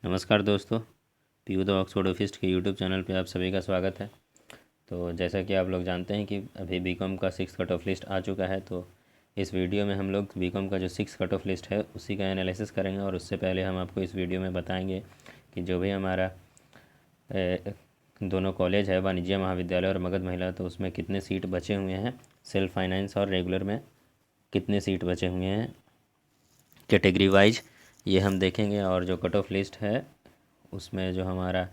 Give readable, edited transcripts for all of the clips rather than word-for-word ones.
नमस्कार दोस्तों। PU the ऑक्सफोर्डोफिस्ट के यूट्यूब चैनल पे आप सभी का स्वागत है। तो जैसा कि आप लोग जानते हैं कि अभी बीकॉम का 6 कट ऑफ लिस्ट आ चुका है। तो इस वीडियो में हम लोग बीकॉम का जो 6 कट ऑफ लिस्ट है उसी का एनालिसिस करेंगे। और उससे पहले हम आपको इस वीडियो में बताएंगे कि जो भी हमारा दोनों कॉलेज है, वाणिज्य महाविद्यालय और मगध महिला, तो उसमें कितने सीट बचे हुए हैं, सेल्फ फाइनेंस और रेगुलर में कितने सीट बचे हुए हैं कैटेगरी वाइज, ये हम देखेंगे। और जो कट ऑफ लिस्ट है उसमें जो हमारा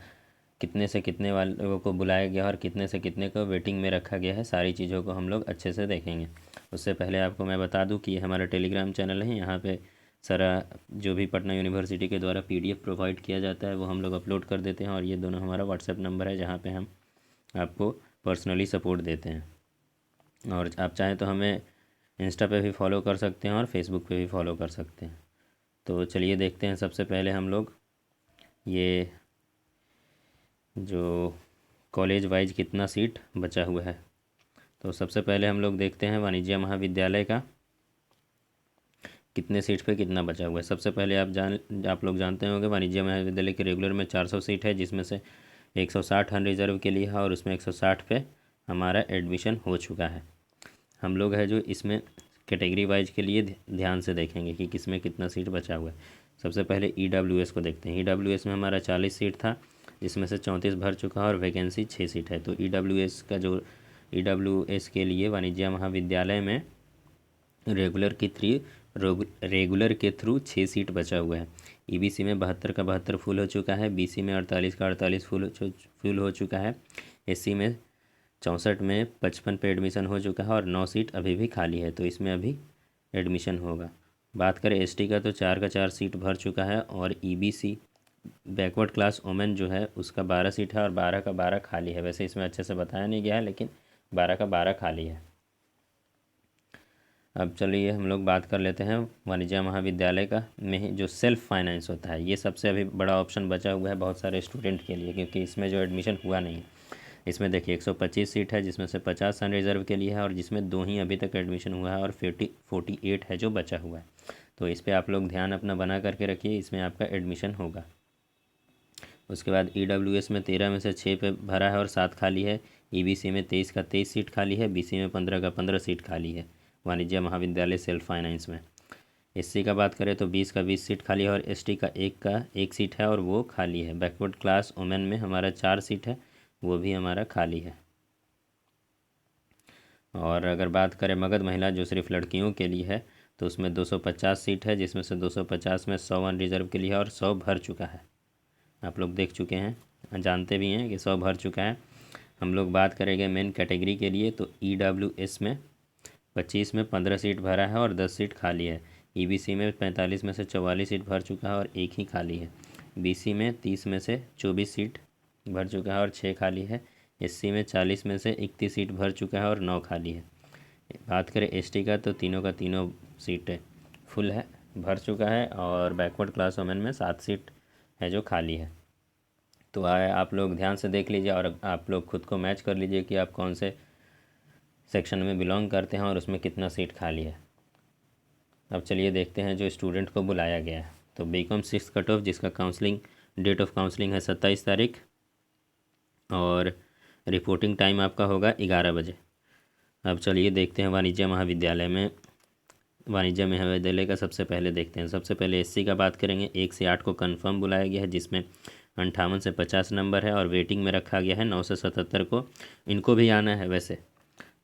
कितने से कितने वालों को बुलाया गया और कितने से कितने को वेटिंग में रखा गया है, सारी चीज़ों को हम लोग अच्छे से देखेंगे। उससे पहले आपको मैं बता दूं कि ये हमारा टेलीग्राम चैनल है। यहाँ पे सारा जो भी पटना यूनिवर्सिटी के द्वारा पीडीएफ प्रोवाइड किया जाता है वो हम लोग अपलोड कर देते हैं। और ये दोनों हमारा व्हाट्सएप नंबर है जहाँ पे हम आपको पर्सनली सपोर्ट देते हैं। और आप चाहें तो हमें इंस्टा पे भी फॉलो कर सकते हैं और फेसबुक पे भी फॉलो कर सकते हैं। तो चलिए देखते हैं। सबसे पहले हम लोग ये जो कॉलेज वाइज कितना सीट बचा हुआ है, तो सबसे पहले हम लोग देखते हैं वाणिज्य महाविद्यालय का कितने सीट पे कितना बचा हुआ है। सबसे पहले आप लोग जानते होंगे वाणिज्य महाविद्यालय के रेगुलर में 400 सीट है, जिसमें से 160 अनरिजर्व के लिए है और उसमें 160 पे हमारा एडमिशन हो चुका है। हम लोग है जो इसमें कैटेगरी वाइज के लिए ध्यान से देखेंगे कि किस में कितना सीट बचा हुआ है। सबसे पहले ईडब्ल्यूएस को देखते हैं। ईडब्ल्यूएस में हमारा 40 सीट था, जिसमें से 34 भर चुका है और वैकेंसी 6 सीट है। तो ईडब्ल्यूएस के लिए वाणिज्य महाविद्यालय में रेगुलर के थ्रू 6 सीट बचा हुआ है। ईबीसी में 72 का 72 फुल हो चुका है, बीसी में 48 का 48 फुल हो चुका है, एससी में 64 में 55 पे एडमिशन हो चुका है और 9 सीट अभी भी खाली है, तो इसमें अभी एडमिशन होगा। बात करें एसटी का तो 4 का 4 सीट भर चुका है और ईबीसी बैकवर्ड क्लास वोमेन जो है उसका 12 सीट है और 12 का 12 खाली है। वैसे इसमें अच्छे से बताया नहीं गया है, लेकिन 12 का 12 खाली है। अब चलिए हम लोग बात कर लेते हैं वाणिज्य महाविद्यालय का में जो सेल्फ फाइनेंस होता है। ये सबसे अभी बड़ा ऑप्शन बचा हुआ है बहुत सारे स्टूडेंट के लिए, क्योंकि इसमें जो एडमिशन हुआ नहीं है। इसमें देखिए 125 सीट है, जिसमें से 50 अनरिजर्व के लिए है और जिसमें 2 ही अभी तक एडमिशन हुआ है और 48 है जो बचा हुआ है। तो इस पर आप लोग ध्यान अपना बना करके रखिए, इसमें आपका एडमिशन होगा। उसके बाद ईडब्ल्यूएस में 13 में से 6 पे भरा है और 7 खाली है। ईबीसी में 23 का 23 सीट खाली है, बीसी में 15 का 15 सीट खाली है वाणिज्य महाविद्यालय सेल्फ फाइनेंस में। एससी का बात करें तो 20 का 20 सीट खाली है और एसटी का 1 सीट है और वो खाली है। बैकवर्ड क्लास वुमेन में हमारा 4 सीट है, वो भी हमारा खाली है। और अगर बात करें मगध महिला जो सिर्फ लड़कियों के लिए है, तो उसमें 250 सीट है, जिसमें से 250 में 100 अनरिजर्व के लिए है और 100 भर चुका है। आप लोग देख चुके हैं, जानते भी हैं कि 100 भर चुका है। हम लोग बात करेंगे मेन कैटेगरी के लिए, तो ईडब्ल्यूएस में 25 में 15 सीट भरा है और 10 सीट खाली है। ईबीसी में 45 में से 44 सीट भर चुका है और 1 ही खाली है। बीसी में 30 में से 24 सीट भर चुका है और 6 खाली है। एससी में 40 में से 31 सीट भर चुका है और 9 खाली है। बात करें एसटी का तीनों सीटें फुल है, भर चुका है और बैकवर्ड क्लास वुमेन में 7 सीट है जो खाली है। तो आप लोग ध्यान से देख लीजिए और आप लोग खुद को मैच कर लीजिए कि आप कौन से सेक्शन में बिलोंग करते हैं और उसमें कितना सीट खाली है। अब चलिए देखते हैं जो स्टूडेंट को बुलाया गया है। तो बीकॉम 6 कट ऑफ, जिसका काउंसलिंग डेट ऑफ काउंसलिंग है 27 तारीख और रिपोर्टिंग टाइम आपका होगा 11 बजे। अब चलिए देखते हैं वाणिज्य महाविद्यालय का सबसे पहले देखते हैं। सबसे पहले एससी का बात करेंगे। 1 से 8 को कंफर्म बुलाया गया है, जिसमें 58 से 50 नंबर है और वेटिंग में रखा गया है 9 से 77 को। इनको भी आना है, वैसे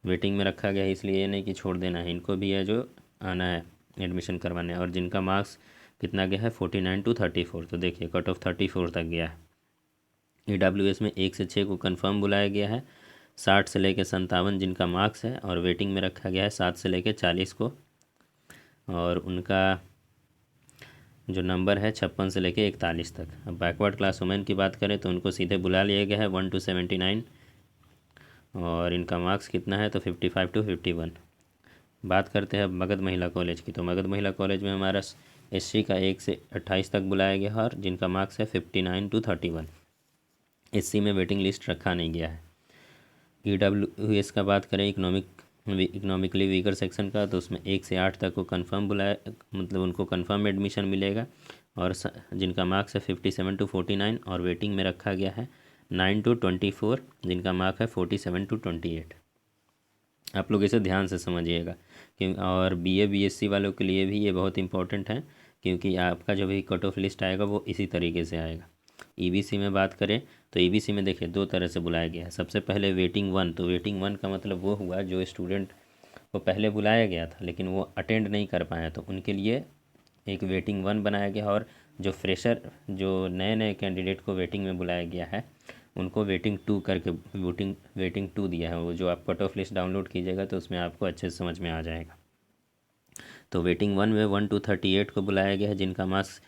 वेटिंग में रखा गया है इसलिए ये नहीं कि छोड़ देना है, इनको भी है जो आना है एडमिशन करवाने। और जिनका मार्क्स कितना गया है 49 to 34, तो देखिए कट ऑफ 34 तक गया है। ईडब्ल्यूएस में 1 से 6 को कंफर्म बुलाया गया है। 60 से लेकर 57 जिनका मार्क्स है और वेटिंग में रखा गया है 7 से लेकर 40 को। और उनका जो नंबर है 56 से लेकर 41 तक। अब बैकवर्ड क्लास वुमेन की बात करें तो उनको सीधे बुला लिया गया है 1 to 79 और इनका मार्क्स कितना है तो 55 to 51। बात करते हैं अब मगध महिला कॉलेज की। तो मगध महिला कॉलेज में हमारा एससी का 1 से 28 तक बुलाया गया है और जिनका मार्क्स है 59 to 31। एससी में वेटिंग लिस्ट रखा नहीं गया है। ईडब्ल्यूएस का बात करें इकोनॉमिकली वीकर सेक्शन का, तो उसमें 1 से 8 तक को कंफर्म बुलाया, मतलब उनको कंफर्म एडमिशन मिलेगा और जिनका मार्क्स है 57 to 49 और वेटिंग में रखा गया है 9 to 24 जिनका मार्क है 47 to 28। आप लोग इसे ध्यान से समझिएगा क्यों। और BA BSc वालों के लिए भी ये बहुत इंपॉर्टेंट है क्योंकि आपका जो भी कट ऑफ लिस्ट आएगा वो इसी तरीके से आएगा। EBC में बात करें तो EBC में देखिए दो तरह से बुलाया गया है। सबसे पहले वेटिंग 1, तो वेटिंग 1 का मतलब वो हुआ जो स्टूडेंट को पहले बुलाया गया था लेकिन वो अटेंड नहीं कर पाया, तो उनके लिए एक वेटिंग 1 बनाया गया। और जो फ्रेशर, जो नए नए कैंडिडेट को वेटिंग में बुलाया गया है उनको वेटिंग 2 करके वेटिंग 2 दिया है। वो जो आप कट ऑफ लिस्ट डाउनलोड कीजिएगा तो उसमें आपको अच्छे से समझ में आ जाएगा। तो वेटिंग 1 में 1 to 38 को बुलाया गया है जिनका मार्क्स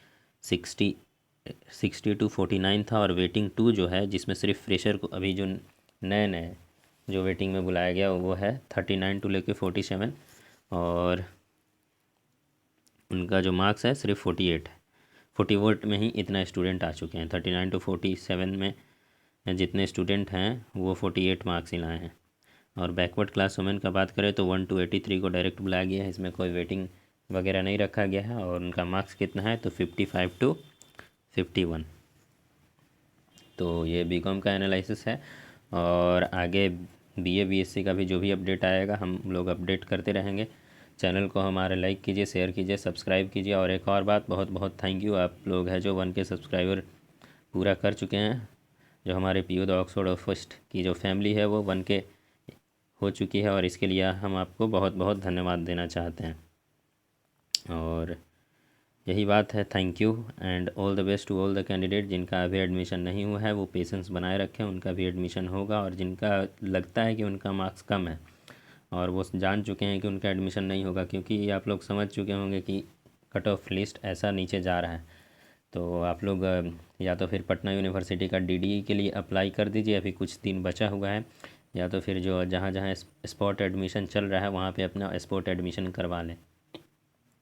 60 to 49 था। और वेटिंग 2 जो है जिसमें सिर्फ फ्रेशर को अभी जो नए नए जो वेटिंग में बुलाया गया वो है 39 to लेके 47 और उनका जो मार्क्स है सिर्फ 48 है। 48 में ही इतना स्टूडेंट आ चुके हैं। 39 to 47 में जितने स्टूडेंट हैं वो 48 मार्क्स ही लाए हैं। और बैकवर्ड क्लास वुमेन का बात करें तो 1 to 83 को डायरेक्ट बुलाया गया है, इसमें कोई वेटिंग वगैरह नहीं रखा गया है। और उनका मार्क्स कितना है तो 55 to 51। तो ये BCom का एनालिसिस है और आगे BA BSc का भी जो भी अपडेट आएगा हम लोग अपडेट करते रहेंगे। चैनल को हमारे लाइक कीजिए, शेयर कीजिए, सब्सक्राइब कीजिए। और एक और बात, बहुत बहुत थैंक यू, आप लोग हैं जो 1K सब्सक्राइबर पूरा कर चुके हैं। जो हमारे PU the Oxford of first की जो फैमिली है वो 1K हो चुकी है और इसके लिए हम आपको बहुत बहुत धन्यवाद देना चाहते हैं। और यही बात है। Thank you and all the best to all the candidate. जिनका अभी एडमिशन नहीं हुआ है वो पेशेंस बनाए रखें, उनका भी एडमिशन होगा। और जिनका लगता है कि उनका मार्क्स कम है और वो जान चुके हैं कि उनका एडमिशन नहीं होगा, क्योंकि आप लोग समझ चुके होंगे कि कट ऑफ लिस्ट ऐसा नीचे जा रहा है, तो आप लोग या तो फिर पटना यूनिवर्सिटी का DDE के लिए अप्लाई कर दीजिए, अभी कुछ दिन बचा हुआ है। या तो फिर जो जहाँ जहाँ स्पॉट एडमिशन चल रहा है वहाँ पे अपना स्पॉट एडमिशन करवा लें।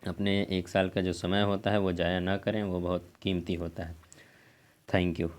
अपने 1 साल का जो समय होता है वो ज़ाया ना करें, वो बहुत कीमती होता है। Thank you.